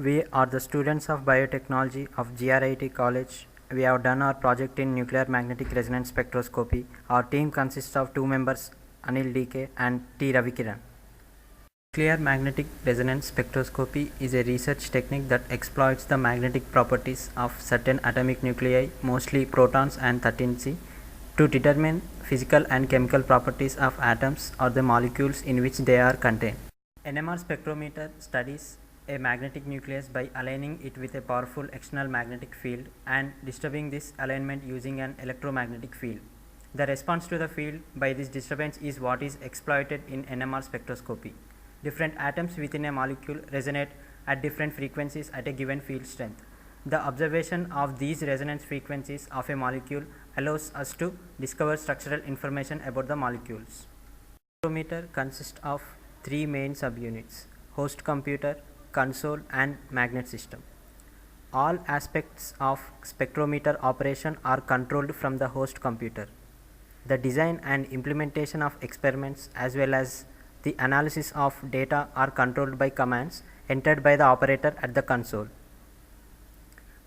We are the students of biotechnology of GRIT College. We have done our project in nuclear magnetic resonance spectroscopy. Our team consists of 2 members, Anil DK and T. Ravikiran. Nuclear magnetic resonance spectroscopy is a research technique that exploits the magnetic properties of certain atomic nuclei, mostly protons and 13C, to determine physical and chemical properties of atoms or the molecules in which they are contained. NMR spectrometer studies a magnetic nucleus by aligning it with a powerful external magnetic field and disturbing this alignment using an electromagnetic field. The response to the field by this disturbance is what is exploited in NMR spectroscopy. Different atoms within a molecule resonate at different frequencies at a given field strength. The observation of these resonance frequencies of a molecule allows us to discover structural information about the molecules. Spectrometer consists of 3 main subunits: host computer, console and magnet system. All aspects of spectrometer operation are controlled from the host computer. The design and implementation of experiments as well as the analysis of data are controlled by commands entered by the operator at the console.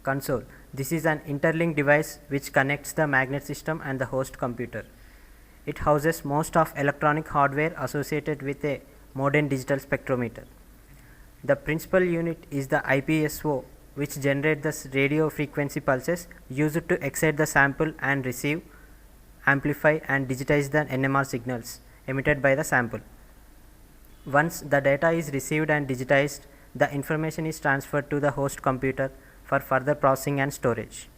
Console. This is an interlinked device which connects the magnet system and the host computer. It houses most of electronic hardware associated with a modern digital spectrometer. The principal unit is the IPSO, which generates the radio frequency pulses used to excite the sample and receive, amplify and digitize the NMR signals emitted by the sample. Once the data is received and digitized, the information is transferred to the host computer for further processing and storage.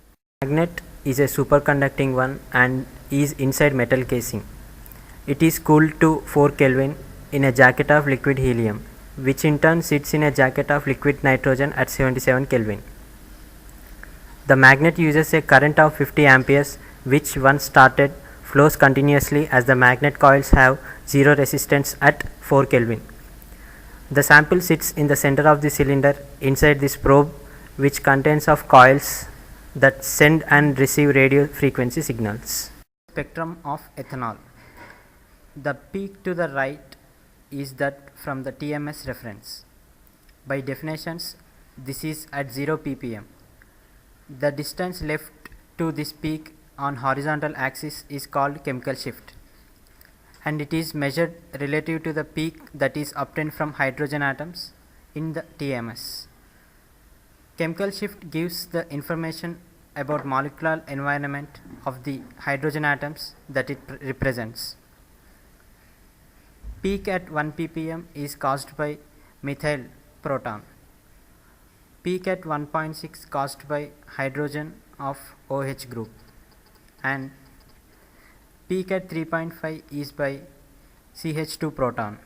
Magnet is a superconducting one and is inside metal casing. It is cooled to 4 Kelvin in a jacket of liquid helium, which in turn sits in a jacket of liquid nitrogen at 77 Kelvin. The magnet uses a current of 50 amperes, which once started flows continuously as the magnet coils have zero resistance at 4 Kelvin. The sample sits in the center of the cylinder inside this probe, which contains of coils that send and receive radio frequency signals. Spectrum of ethanol. The peak to the right is that from the TMS reference. By definitions, this is at 0 ppm. The distance left to this peak on horizontal axis is called chemical shift, and it is measured relative to the peak that is obtained from hydrogen atoms in the TMS. Chemical shift gives the information about molecular environment of the hydrogen atoms that it represents. Peak at 1 ppm is caused by methyl proton. Peak at 1.6 caused by hydrogen of OH group, and peak at 3.5 is by CH2 proton.